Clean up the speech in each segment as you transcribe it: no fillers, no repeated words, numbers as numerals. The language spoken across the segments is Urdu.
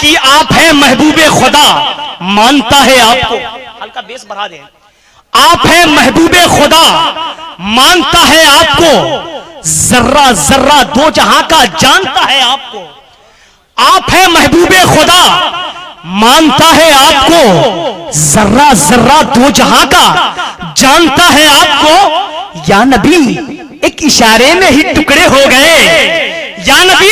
کہ آپ ہیں محبوب خدا مانتا ہے آپ کو. ہلکا بیس بڑھا دیں. آپ ہیں محبوب خدا مانتا ہے آپ کو, ذرہ ذرہ دو جہاں کا جانتا ہے آپ کو. آپ ہیں محبوب خدا مانتا ہے آپ کو, ذرہ ذرہ دو جہاں کا جانتا ہے آپ کو. یا نبی ایک اشارے میں ہی ٹکڑے ہو گئے, یا نبی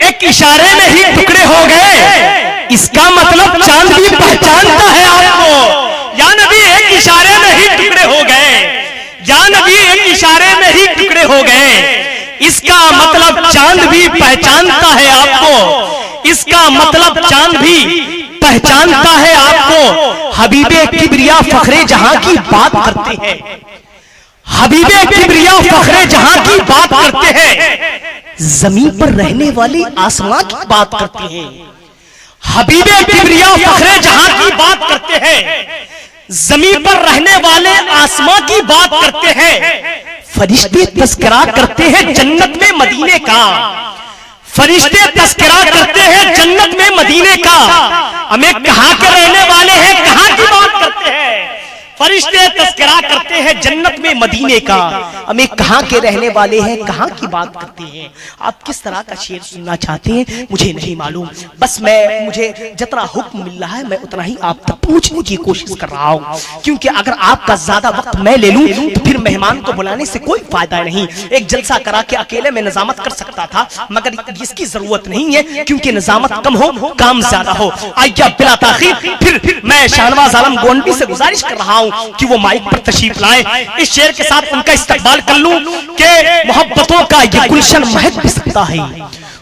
ایک اشارے میں ہی ٹکڑے ہو گئے, اس کا مطلب چاند بھی پہچانتا ہے آپ کو. یا نبی ایک اشارے میں ہی ٹکڑے ہو گئے, یا نبی ایک اشارے میں ہی ٹکڑے ہو گئے, اس کا مطلب چاند بھی پہچانتا ہے آپ کو. اس کا مطلب چاند بھی پہچانتا ہے آپ کو. حبیب کبریا فخر جہاں کی بات کرتے ہیں, حبیب کبریا فخر جہاں کی بات کرتے ہیں, زمین پر رہنے والے آسمان کی بات کرتے ہیں. حبیب کبریا فخر جہاں کی بات کرتے ہیں, زمین پر رہنے والے آسمان کی بات کرتے ہیں. فرشتے تذکرہ کرتے ہیں جنت میں مدینے کا, فرشتے تذکرہ کرتے ہیں جنت میں مدینے کا. ہمیں کہاں کے رہنے والے ہیں, کہاں کی بات کرتے ہیں. فرشتے تذکرہ کرتے ہیں جنت میں مدینے کا, ہمیں کہاں کے رہنے والے ہیں, کہاں کی بات کرتے ہیں. آپ کس طرح کا شعر سننا چاہتے ہیں مجھے نہیں معلوم, بس مجھے جتنا حکم مل رہا ہے میں اتنا ہی آپ تک پوچھنے کی کوشش کر رہا ہوں, کیونکہ اگر آپ کا زیادہ وقت میں لے لوں تو پھر مہمان کو بلانے سے کوئی فائدہ نہیں. ایک جلسہ کرا کے اکیلے میں نظامت کر سکتا تھا, مگر اس کی ضرورت نہیں ہے, کیونکہ نظامت کم ہو کام زیادہ ہو. آئیے بلا تاخیر پھر میں شاہنواز عالم گونڈی سے گزارش کر رہا ہوں کہ وہ مائک پر تشریف لائیں, اس شعر کے ساتھ ان کا استقبال کر لوں کہ محبتوں کا یہ گلشن مہک بھی سکتا ہے,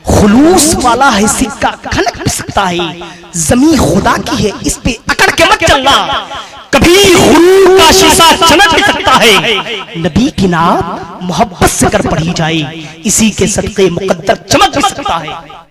خلوص والا ہے سکہ کھنک بھی سکتا ہے, زمین خدا کی ہے اس پہ اکڑ کے مت چلنا, کبھی غرور کا شیشہ چمک بھی سکتا ہے. نبی کی نام محبت سے کر پڑھی جائے, اسی کے صدقے مقدر چمک بھی سکتا ہے.